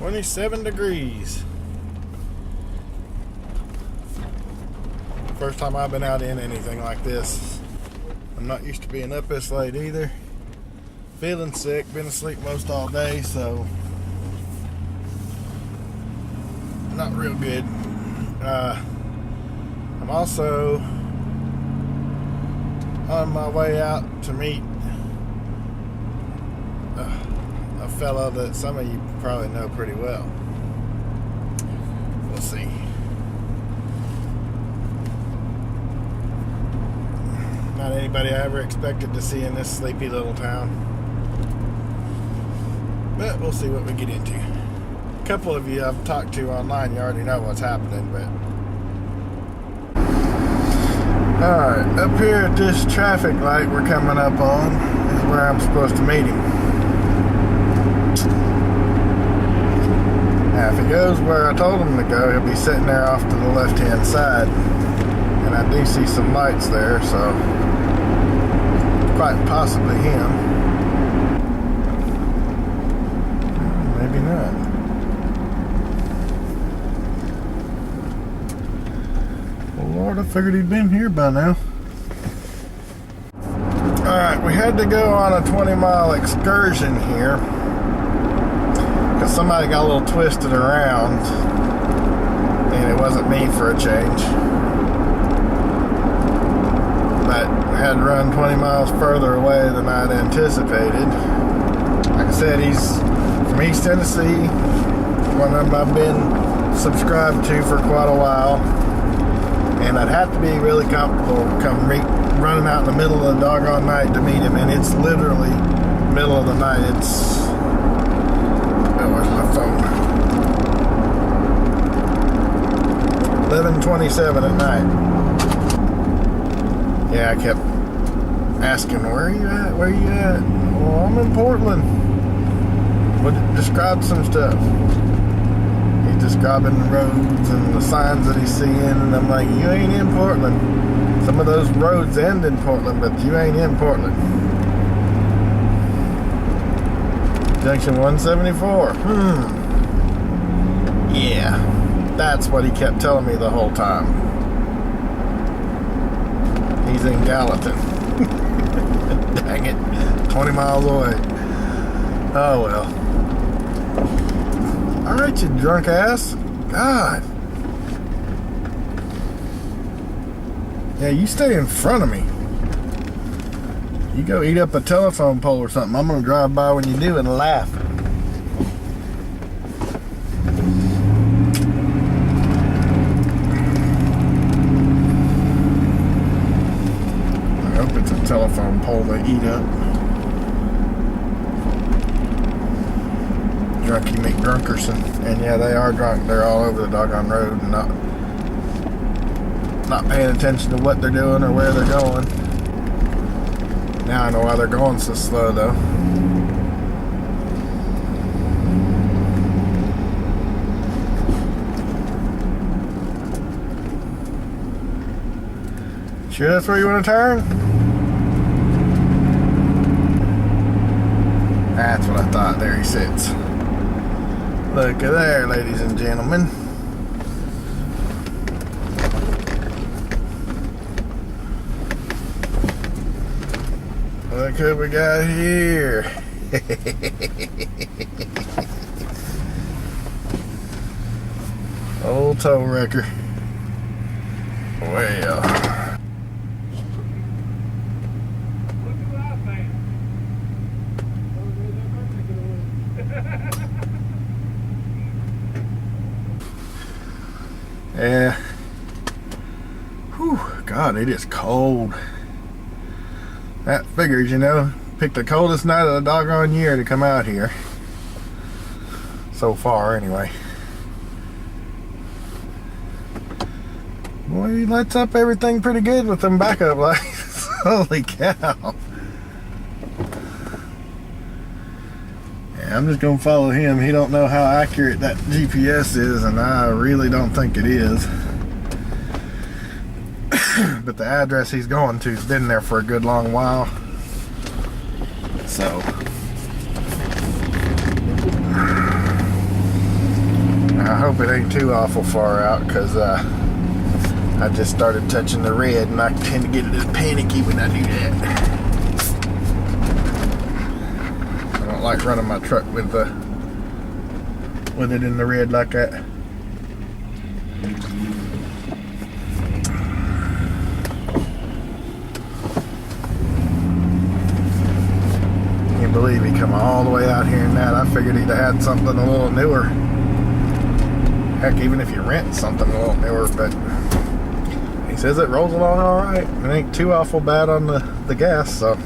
27 degrees. First time I've been out in anything like this. I'm not used to being up this late either. Feeling sick, been asleep most all day, so not real good. I'm also on my way out to meet a fellow that some of you probably know pretty well. We'll see. Not anybody I ever expected to see in this sleepy little town. But we'll see what we get into. A couple of you I've talked to online, you already know what's happening, but alright, up here at this traffic light we're coming up on is where I'm supposed to meet him. Now if he goes where I told him to go, he'll be sitting there off to the left hand side. And I do see some lights there, so quite possibly him. Maybe not. Well, Lord, I figured he'd been here by now. Alright, we had to go on a 20-mile excursion here because somebody got a little twisted around and it wasn't me for a change. But I had to run 20 miles further away than I'd anticipated. Like I said, he's from East Tennessee, one of them I've been subscribed to for quite a while, and I'd have to be really comfortable running out in the middle of the doggone night to meet him, and it's literally middle of the night. It's, oh, where's my phone? 11:27 at night. Yeah, I kept asking, where are you at? Where are you at? Well, I'm in Portland. But describe some stuff. He's describing the roads and the signs that he's seeing, and I'm like, you ain't in Portland. Some of those roads end in Portland, but you ain't in Portland. Junction 174. Yeah, that's what he kept telling me the whole time. He's in Gallatin. Dang it. 20 miles away. Oh well. Alright, you drunk ass. God. Yeah, you stay in front of me. You go eat up a telephone pole or something. I'm going to drive by when you do and laugh. Telephone pole they eat up. Drunky McDrunkerson. And yeah, they are drunk. They're all over the doggone road and not paying attention to what they're doing or where they're going. Now I know why they're going so slow though. Sure that's where you want to turn? That's what I thought. There he sits. Look at there, ladies and gentlemen. Look who we got here. Old tow wrecker. Well. Yeah. Whew, God, it is cold. That figures, you know. Picked the coldest night of the doggone year to come out here. So far, anyway. Boy, he lights up everything pretty good with them backup lights. Holy cow. Yeah, I'm just gonna follow him. He don't know how accurate that GPS is, and I really don't think it is. But the address he's going to's been there for a good long while. So hope it ain't too awful far out, because I just started touching the red, and I tend to get a little panicky when I do that. I don't like running my truck with it in the red like that. Can't believe he come all the way out here in that. I figured he'd have had something a little newer. Heck, even if you rent something a little newer, but he says it rolls along all right. It ain't too awful bad on the gas, so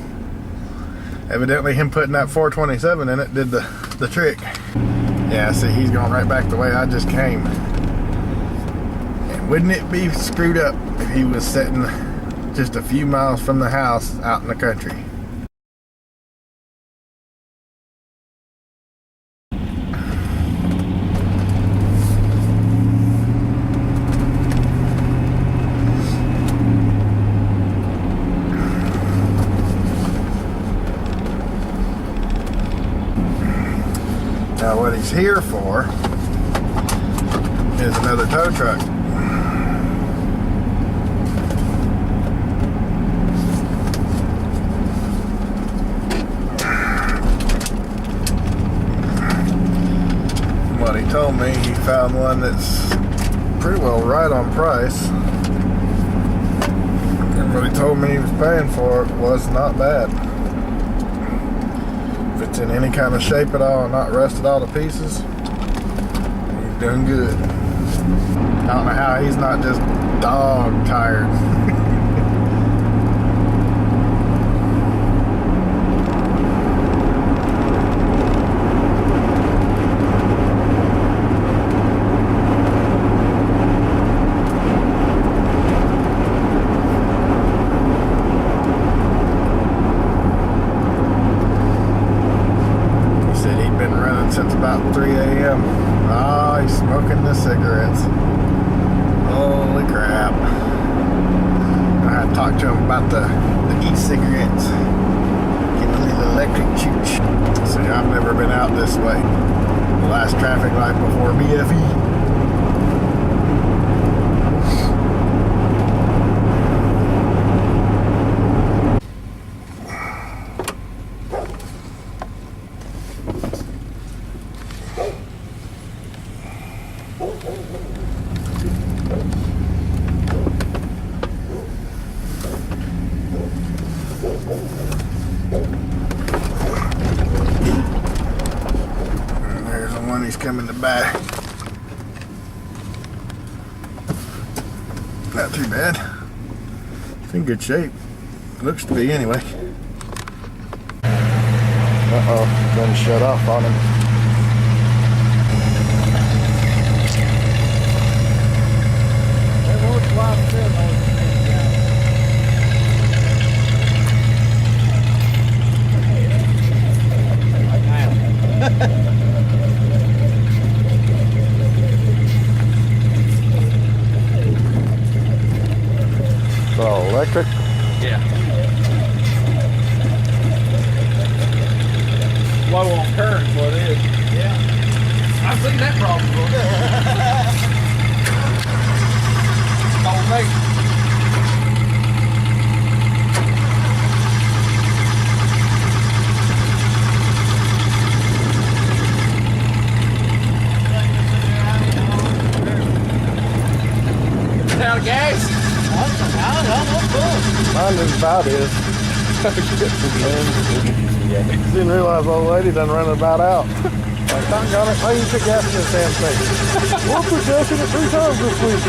evidently him putting that 427 in it did the trick. Yeah, see, he's going right back the way I just came. And wouldn't it be screwed up if he was sitting just a few miles from the house out in the country? Now what he's here for is another tow truck. What he told me, he found one that's pretty well right on price. And what he told me he was paying for it was not bad. If it's in any kind of shape at all, not rusted all to pieces, he's doing good. I don't know how he's not just dog tired. Since about 3 a.m. Oh, he's smoking the cigarettes. Holy crap. I had to talk to him about the e-cigarettes. Get a little electric chooch. See, I've never been out this way. The last traffic light before BFE. There's the one he's coming to buy. Not too bad. It's in good shape. Looks to be anyway. Uh-oh, gonna shut off on him. It's all electric? Yeah. Low on current, what it is. Yeah. I've seen that problem before. Don't make out of gas? Mine is about is. Didn't realize old lady done running about out. Like, doggone it, why you put gas in this damn thing? We'll put gas in it 3 times this week.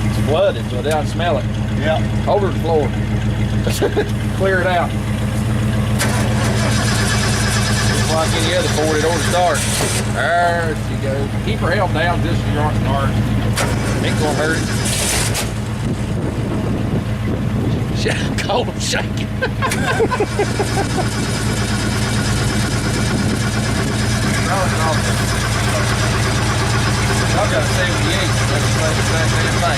It's flooded, so down smell it. Yeah. Over the floor. Clear it out. Just like any other Ford, it ought to start. There she goes. Keep her helm down just so you aren't start. Ain't gonna hurt it. Cold shaking. Y'all got a 78. That's the exact same thing.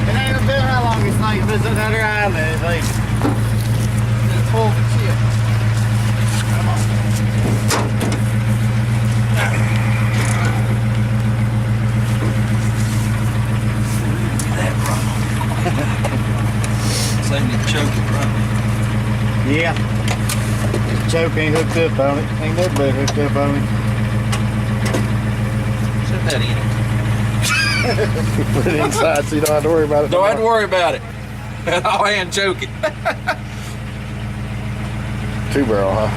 It ain't a bit how long it's like. it's another island, like. It's full of shit. Come on. That problem. Same as choking problem. Yeah. The choke ain't hooked up on it. Ain't that bad hooked up on it. Set that in. Put it inside so you don't have to worry about it. Don't have to worry about it. I'll hand choke it. 2-barrel, huh?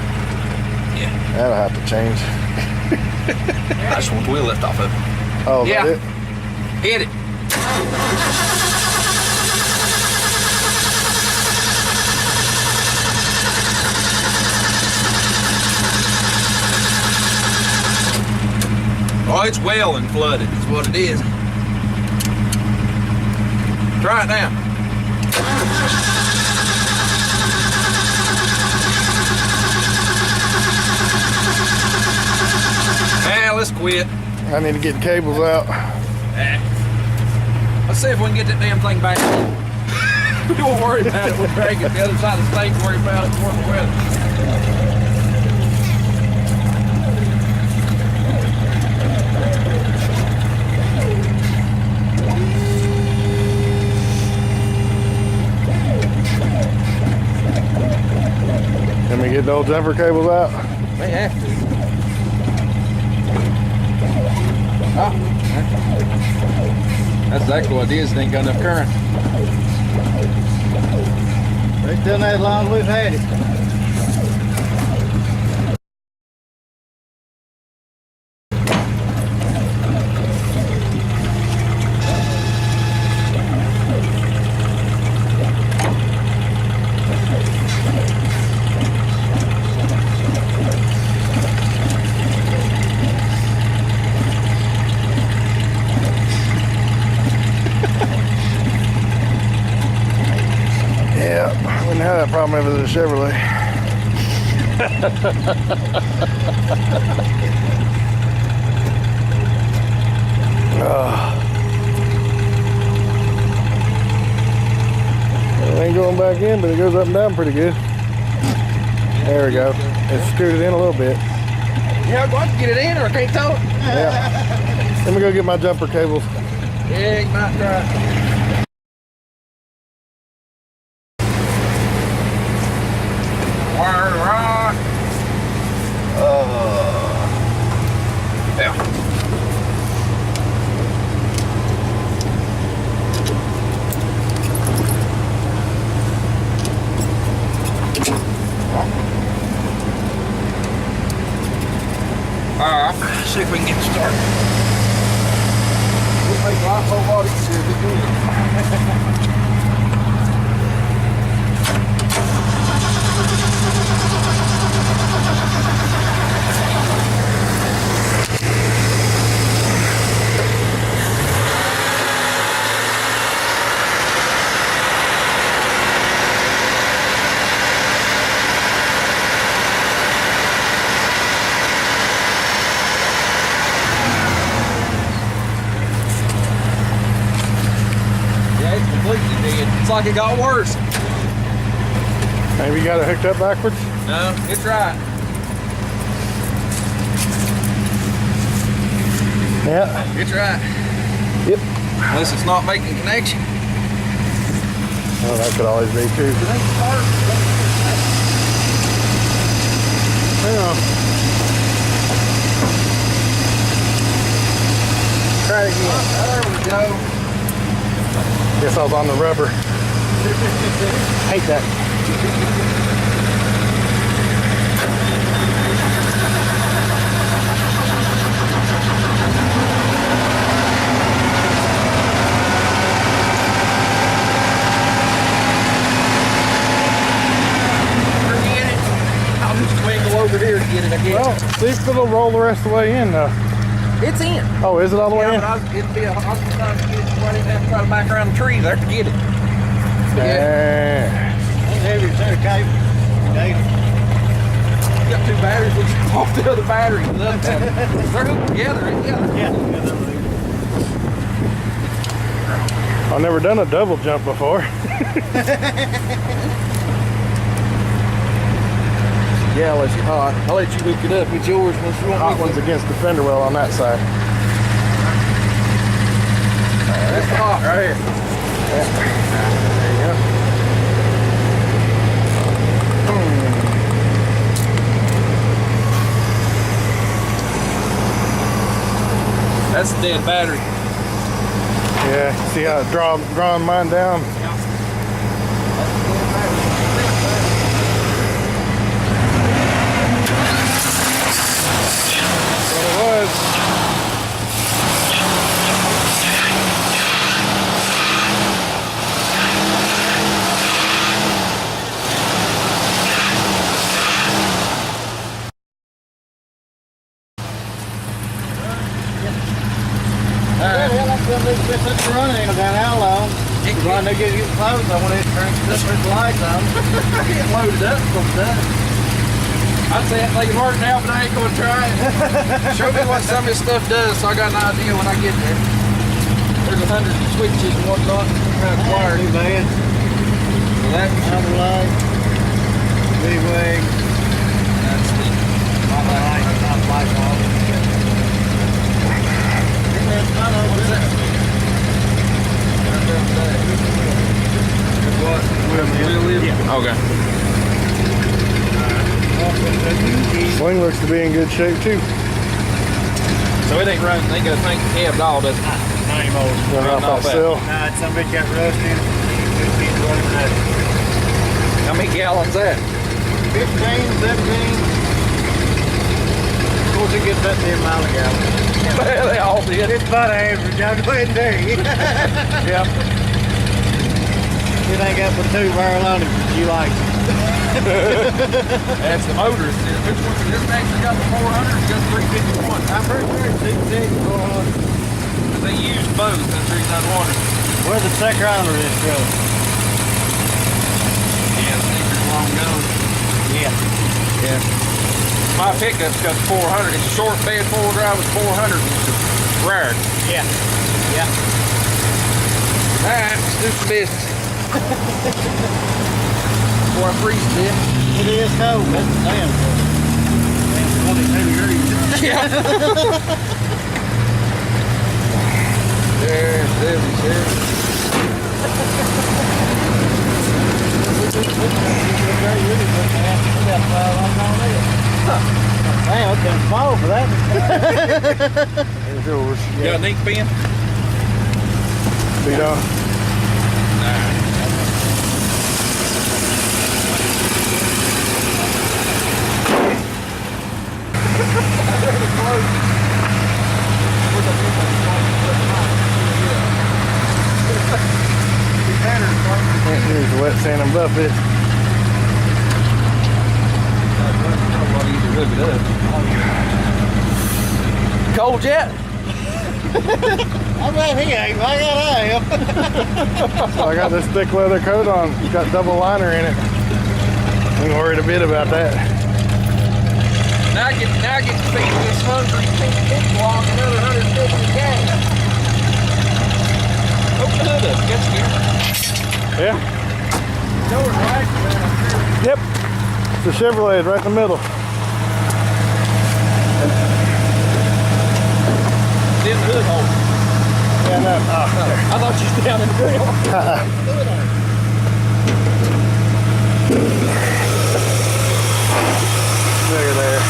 Yeah. That'll have to change. That's one wheel left off of it. Oh, is that Yeah. it? Hit it. Oh, it's well and flooded is what it is. Try it now. Let's quit. I need to get cables out. Let's see if we can get that damn thing back. Don't worry about it. We'll drag it the other side of the state. Worry about it for the weather. Can we get the old jumper cables out? May have to. Oh, that's exactly what it is. It ain't got enough current. It's done that long we've had it. Yeah, we didn't have that problem if it was a Chevrolet. It ain't going back in, but it goes up and down pretty good. There we go. It screwed it in a little bit. Yeah, I'm going to get it in or I can't tow it. Yeah. Let me go get my jumper cables. Yeah, you might try. Wire rock. Yeah. Alright, see if we can get started. We'll make life a whole lot easier if we do it. It's like it got worse. Maybe you got it hooked up backwards? No, it's right. Yeah. It's right. Yep. Unless it's not making connection. Well, that could always be true. Hang on. Try it again. There we go. Guess I was on the rubber. Hate that. Forget it. I'll just wiggle over here to get it again. Well, see if it'll roll the rest of the way in though. It's in. Oh, is it all the way in? But it'd be a hospital time to get it. I didn't have to try to back around the tree there to get it. Yeah. Heavy set of cable. You got two batteries, which off the other battery. And the other battery. They're hooked together, ain't they? Yeah. I've never done a double jump before. Yeah, I'll let you hot. I'll let you hook it up with yours once you want. Hot one's against the fender well on that side. That's the hot right here. Yeah. There you go. That's the dead battery. Yeah, see how it's drawing mine down? That's what it was. Running about how long? When they get you close, I want to turn the lights on. Get loaded up from that. I'd say that thing's working now, but I ain't gonna try it. Show me what some of this stuff does, so I got an idea when I get there. There's 100 switches and whatnot kind of wired. Too bad. So that's Under light. Big wing. that's the Not light on. what's that? What? Yeah. Okay. Sling looks to be in good shape too. So it ain't running, ain't got a tank cab at all, does it? Not anymore. Run off off that that. cell. Nah, some of it got rusty. How many gallons that? 15, 17. Of course, it gets up there a mile a gallon. They all did. It's about average. I'll go ahead and tell you. Yeah. It ain't got but 2 barrel on it, but you like it. That's the motors. Which one? This actually got the 400 or just 351? I'm pretty sure it's 260, 400. They use both. That's the reason I was wondering. Where's the tachometer is going? Yeah, sneakers long gone. Yeah. Yeah. My pickup's got the 400. It's a short bed 4-wheel drive with 400. It's rare. Yeah. Yeah. Alright, let's do some business. Before I freeze to death. It is cold. That's damn cold. Damn 22 degrees. Yeah. There's 77. Damn, it's been small for that. There's yours. You got an ink pen? Feet on. Here's the wet sand and buffet. Cold yet? I'm glad he ain't. I am. So I got this thick leather coat on. It's got double liner in it. I'm worried a bit about that. Now I get to feed this hungry pink block another 150 gas. Open the hood up. Get scared. Yeah. Door's right. Yep. It's a Chevrolet right in the middle. It's in the hood hole. Yeah, no. Oh, I thought you was down in the grill. Look at there.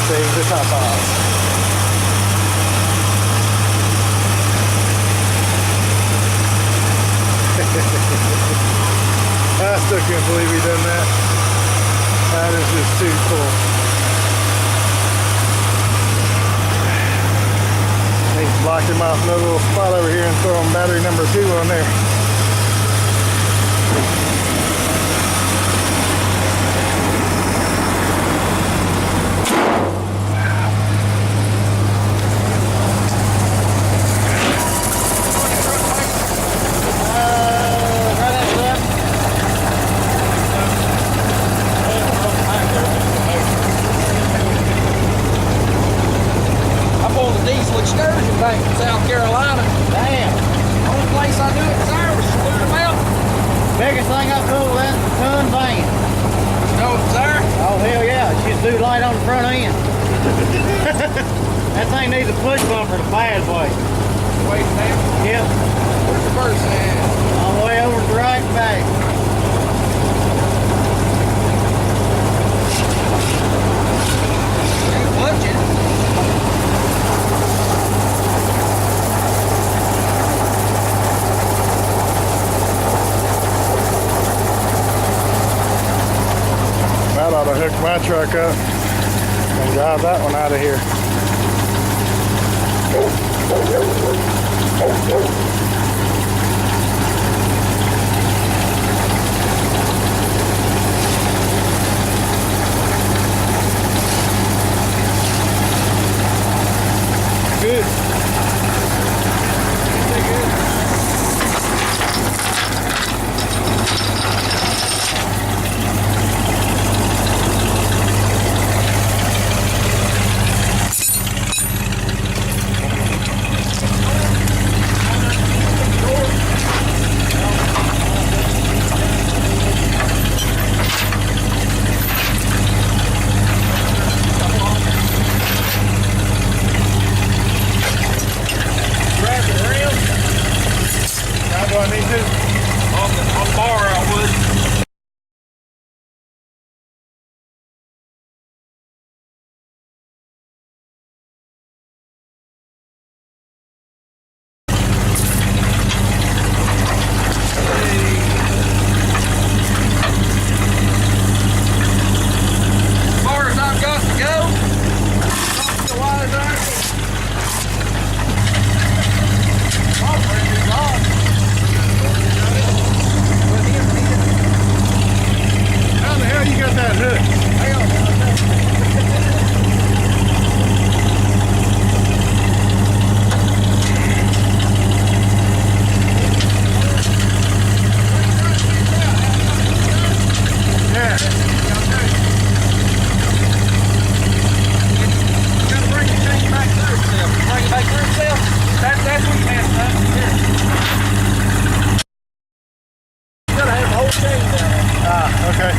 Save the top off. I still can't believe he done that. That is just too cool. He's blocked him off another little spot over here and throwing battery number 2 on there. I pulled a diesel excursion back from South Carolina. Damn. Biggest thing I pulled with that ton van. No, sir. Oh, hell yeah. She's too light on the front end. That thing needs a push bumper the bad way. Wait, man. Yep. Where's the first at? All the way over to the right and back. Ain't clutching. That ought to hook my truck up and drive that one out of here. Good. Do I need to? On the bar, I would. As far as I've got to go, not the wise How the hell you got that hook? Yeah. Gotta bring the thing back through itself. Bring it back through itself. That's what you have to do. Here. You gotta have the whole chain down. Ah, okay.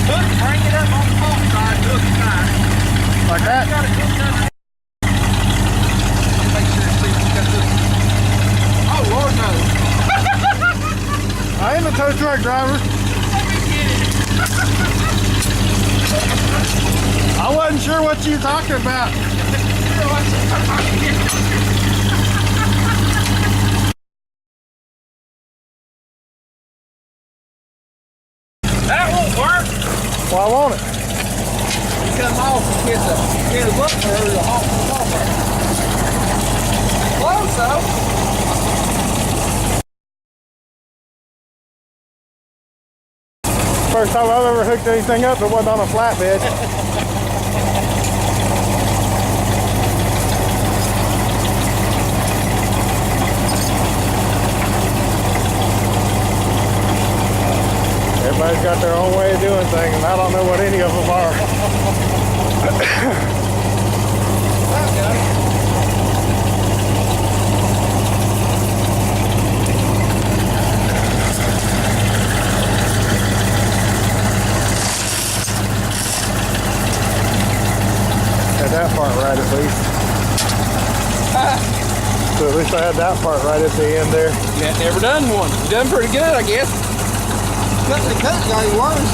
Hook, bring it up on the top side, hook it tight. Like You that? gotta hook that. Make sure it's you got this. Oh Lord no. I am a tow truck driver. I wasn't sure what you were talking about. That won't work. Well, I want it. You come off and get a button or the hop over. Close though. First time I've ever hooked anything up that wasn't on a flatbed. Everybody's got their own way of doing things, and I don't know what any of them are. Had that part right at least. So at least I had that part right at the end there. Yeah, never done one. You done pretty good, I guess. Cutting got you worse.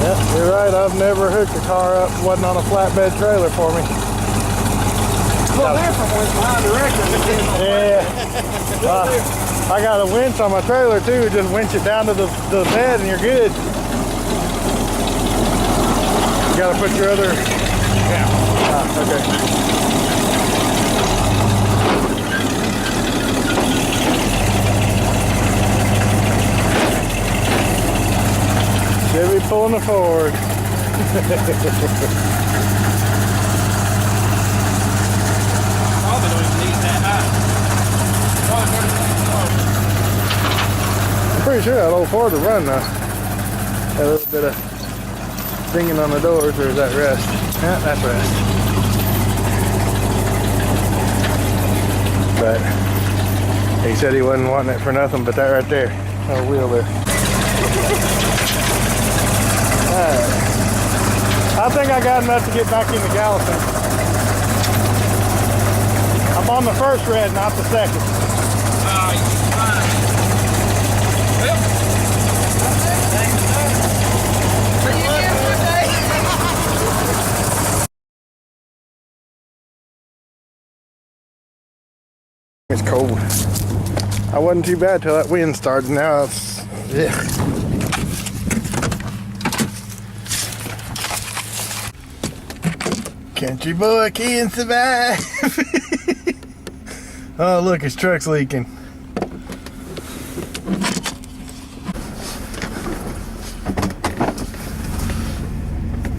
Yep, you're right. I've never hooked a car up that wasn't on a flatbed trailer for me. A little different when it's behind the record. Yeah. I got a winch on my trailer too. Just winch it down to the bed and you're good. You gotta put your other... Yeah. Ah, okay. Should be pulling it forward. Probably don't even need that high. I'm pretty sure that old Ford will run now. Got a little bit of dinging on the doors, or is that rest? Yeah, that's rest. But He said he wasn't wanting it for nothing but that right there. Oh, wheel there. I think I got enough to get back into Gallatin. I'm on the first red, not the second. Oh, you're fine. Well, see you again one day. It's cold. I wasn't too bad till that wind started. Now it's, yeah. Country boy can survive. Oh, look, his truck's leaking.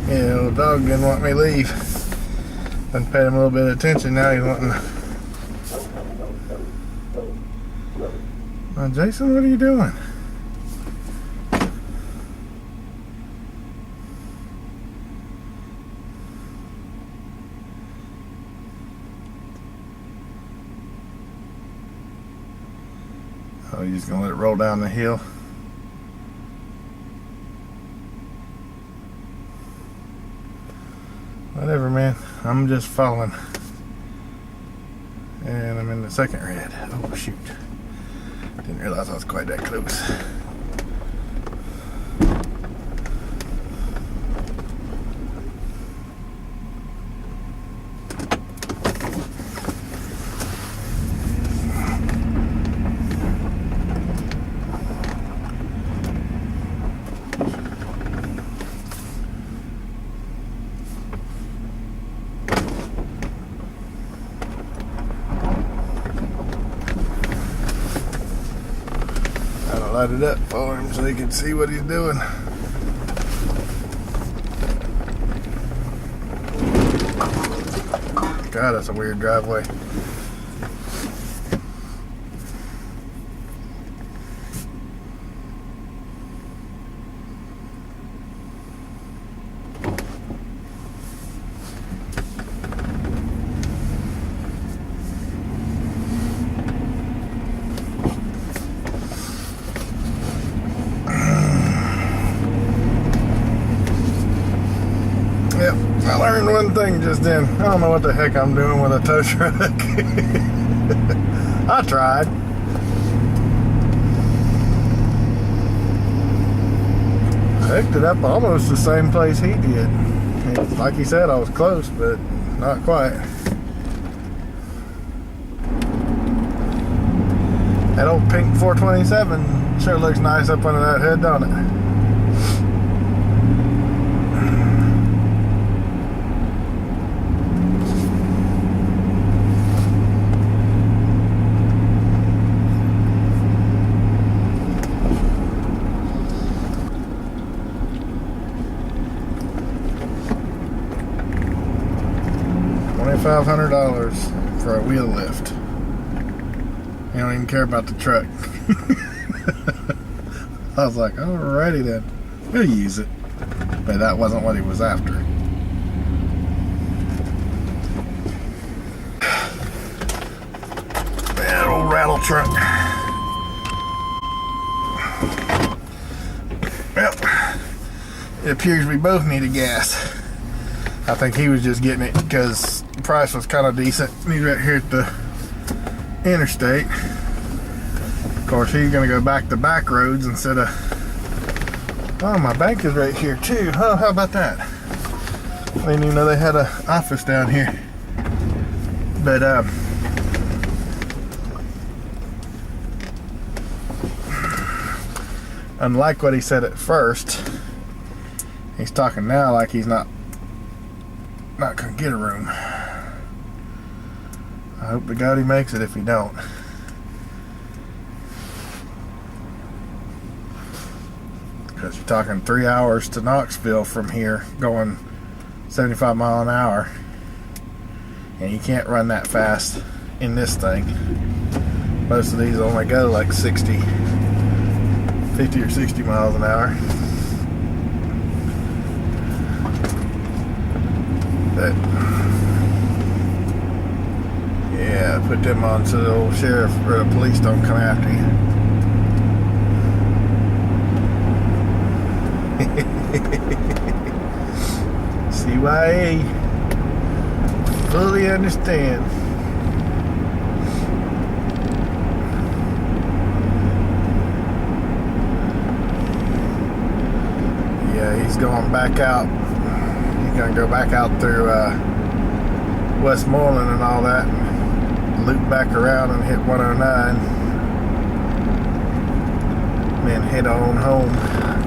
Yeah, old dog didn't want me to leave. Done paid him a little bit of attention. Now he's wanting to. Jason, what are you doing? Oh, you're just gonna let it roll down the hill? Whatever, man. I'm just following. And I'm in the second red. Oh, shoot. Didn't realize I was quite that close. Light it up for him so he can see what he's doing. God, that's a weird driveway. I learned one thing just then. I don't know what the heck I'm doing with a tow truck. I tried. I hooked it up almost the same place he did. Like he said, I was close, but not quite. That old pink 427 sure looks nice up under that hood, don't it? $2,500 for a wheel lift. You don't even care about the truck. I was like, alrighty then, we'll use it. But that wasn't what he was after. That old rattle truck. Well, it appears we both needed gas. I think he was just getting it because the price was kind of decent. He's right here at the interstate. Of course, he's going to go back to back roads instead of... Oh, my bank is right here too. Oh, how about that? I didn't even know they had an office down here. But, unlike what he said at first, he's talking now like he's not gonna get a room. I hope to God he makes it if he don't. Because you're talking 3 hours to Knoxville from here, going 75 mile an hour, and you can't run that fast in this thing. Most of these only go like 50 or 60 miles an hour. But Yeah, put them on so the old sheriff or the police don't come after you. CYA. Fully understand. Yeah, he's going back out. He's gonna go back out through Westmoreland and all that, and loop back around and hit 109, and then head on home.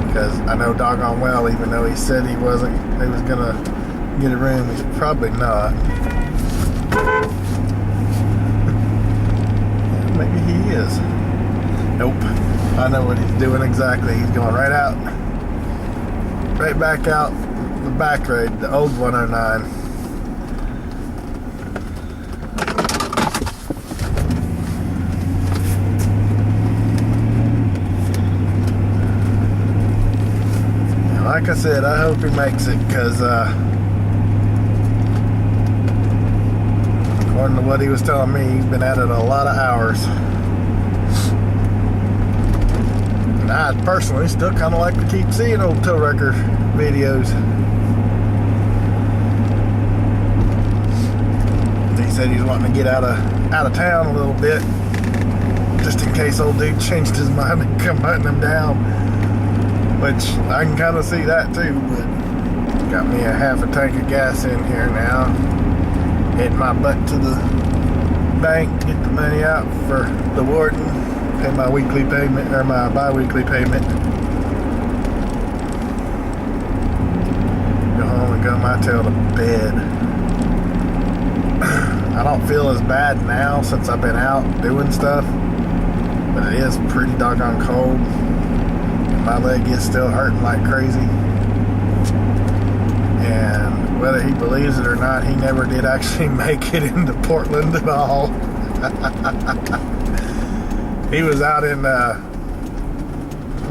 Because I know doggone well, even though he said he was gonna get a room, he's probably not. Maybe he is. Nope. I know what he's doing exactly. He's going right out, right back out the back road, the old 109. Like I said, I hope he makes it, because according to what he was telling me, he's been at it a lot of hours. And I personally still kind of like to keep seeing old tow wrecker videos. He said he's wanting to get out of town a little bit, just in case old dude changed his mind and come hunting him down. Which I can kind of see that too, but got me a half a tank of gas in here now. Heading my butt to the bank, get the money out for the warden, pay my weekly payment, or my bi-weekly payment. Go home and go my tail to bed. I don't feel as bad now since I've been out doing stuff, but it is pretty doggone cold. My leg is still hurting like crazy. And whether he believes it or not, he never did actually make it into Portland at all. He was out in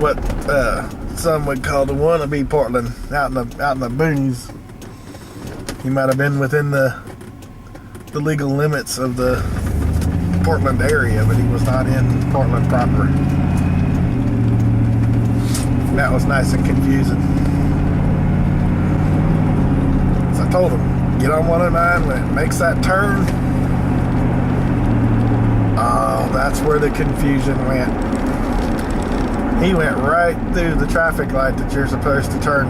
what some would call the wannabe Portland, out in the boonies. He might have been within the legal limits of the Portland area, but he was not in Portland proper. That was nice and confusing. So I told him, get on 109 when it makes that turn. Oh, that's where the confusion went. He went right through the traffic light that you're supposed to turn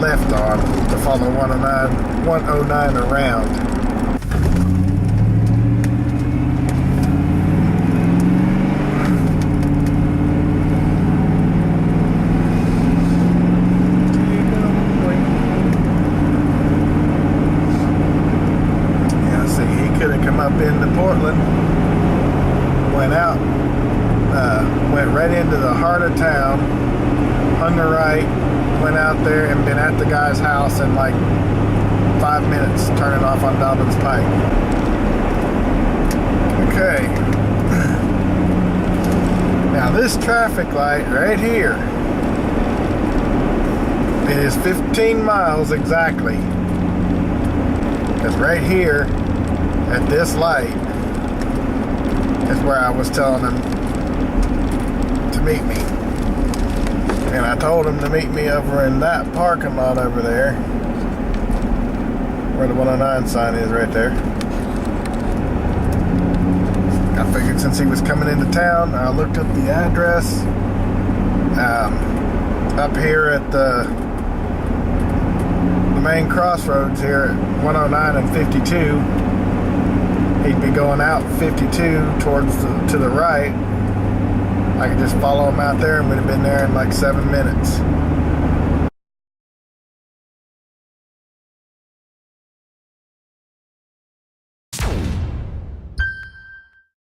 left on to follow 109 around. Up into Portland, went right into the heart of town, hung a right, went out there and been at the guy's house in like 5 minutes, turning off on Dobbins Pike. Okay. Now this traffic light right here is 15 miles exactly. Because right here at this light is where I was telling him to meet me. And I told him to meet me over in that parking lot over there, where the 109 sign is right there. I figured since he was coming into town, I looked up the address. Up here at the main crossroads here at 109 and 52, he'd be going out 52 towards to the right. I could just follow him out there and we'd have been there in like 7 minutes.